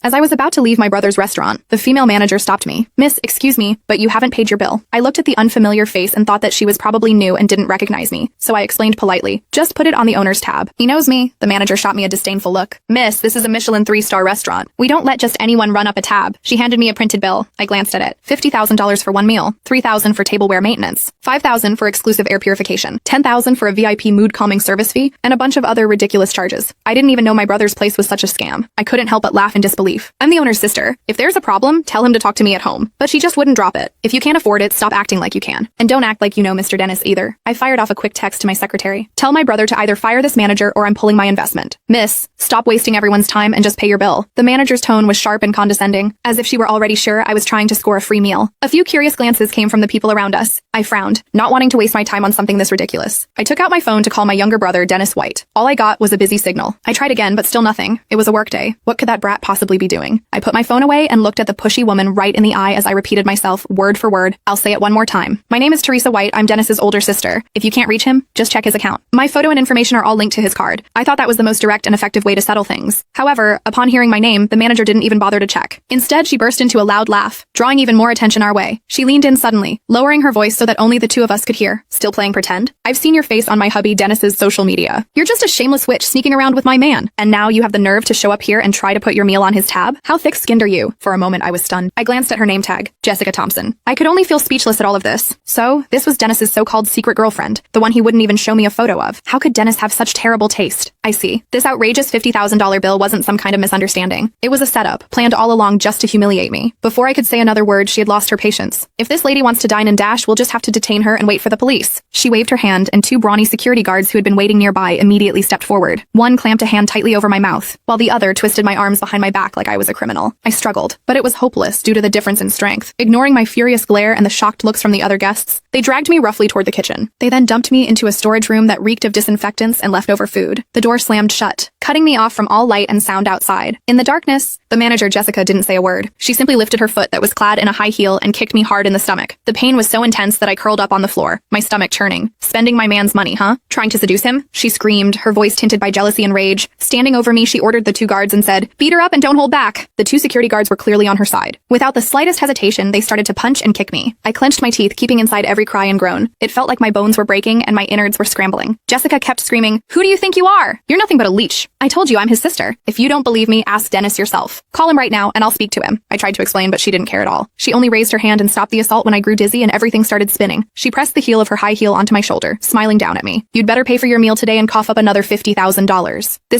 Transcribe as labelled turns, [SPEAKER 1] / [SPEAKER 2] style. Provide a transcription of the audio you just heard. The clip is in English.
[SPEAKER 1] As I was about to leave my brother's restaurant, the female manager stopped me. "Miss, excuse me, but you haven't paid your bill." I looked at the unfamiliar face and thought that she was probably new and didn't recognize me, so I explained politely, "Just put it on the owner's tab." "He knows me." The manager shot me a disdainful look. "Miss, this is a Michelin 3-star restaurant. We don't let just anyone run up a tab." She handed me a printed bill. I glanced at it. $50,000 for one meal, $3,000 for tableware maintenance, $5,000 for exclusive air purification, $10,000 for a VIP mood calming service fee, and a bunch of other ridiculous charges. I didn't even know my brother's place was such a scam. I couldn't help but laugh in disbelief. "I'm the owner's sister. If there's a problem, tell him to talk to me at home." But she just wouldn't drop it. "If you can't afford it, stop acting like you can. And don't act like you know Mr. Dennis either." I fired off a quick text to my secretary. "Tell my brother to either fire this manager or I'm pulling my investment. Miss, stop wasting everyone's time and just pay your bill." The manager's tone was sharp and condescending, as if she were already sure I was trying to score a free meal. A few curious glances came from the people around us. I frowned, not wanting to waste my time on something this ridiculous. I took out my phone to call my younger brother, Dennis White. All I got was a busy signal. I tried again, but still nothing. It was a workday. What could that brat possibly be doing? I put my phone away and looked at the pushy woman right in the eye as I repeated myself, word for word. I'll say it one more time. "My name is Teresa White. I'm Dennis's older sister. If you can't reach him, just check his account. My photo and information are all linked to his card." I thought that was the most direct and effective way to settle things. However, upon hearing my name, the manager didn't even bother to check. Instead, she burst into a loud laugh, drawing even more attention our way. She leaned in suddenly, lowering her voice so that only the two of us could hear. "Still playing pretend? I've seen your face on my hubby Dennis's social media. You're just a shameless witch sneaking around with my man. And now you have the nerve to show up here and try to put your meal on his tab? How thick-skinned are you?" For a moment, I was stunned. I glanced at her name tag, Jessica Thompson. I could only feel speechless at all of this. So, this was Dennis's so-called secret girlfriend, the one he wouldn't even show me a photo of. How could Dennis have such terrible taste? I see. This outrageous $50,000 bill wasn't some kind of misunderstanding. It was a setup, planned all along just to humiliate me. Before I could say another word, she had lost her patience. "If this lady wants to dine and dash, we'll just have to detain her and wait for the police." She waved her hand, and two brawny security guards who had been waiting nearby immediately stepped forward. One clamped a hand tightly over my mouth, while the other twisted my arms behind my back like I was a criminal. I struggled, but it was hopeless due to the difference in strength. Ignoring my furious glare and the shocked looks from the other guests, they dragged me roughly toward the kitchen. They then dumped me into a storage room that reeked of disinfectants and leftover food. The door slammed shut, cutting me off from all light and sound outside. In the darkness, the manager, Jessica, didn't say a word. She simply lifted her foot that was clad in a high heel and kicked me hard in the stomach. The pain was so intense that I curled up on the floor, my stomach churning. "Spending my man's money, huh? Trying to seduce him?" she screamed, her voice tinted by jealousy and rage. Standing over me, she ordered the two guards and said, "Beat her up and don't hold back." The two security guards were clearly on her side. Without the slightest hesitation, they started to punch and kick me. I clenched my teeth, keeping inside every cry and groan. It felt like my bones were breaking and my innards were scrambling. Jessica kept screaming, "Who do you think you are? You're nothing but a leech. I told you I'm his sister. If you don't believe me, ask Dennis yourself. Call him right now and I'll speak to him." I tried to explain, but she didn't care at all. She only raised her hand and stopped the assault when I grew dizzy and everything started spinning. She pressed the heel of her high heel onto my shoulder, smiling down at me. "You'd better pay for your meal today and cough up another $50,000. This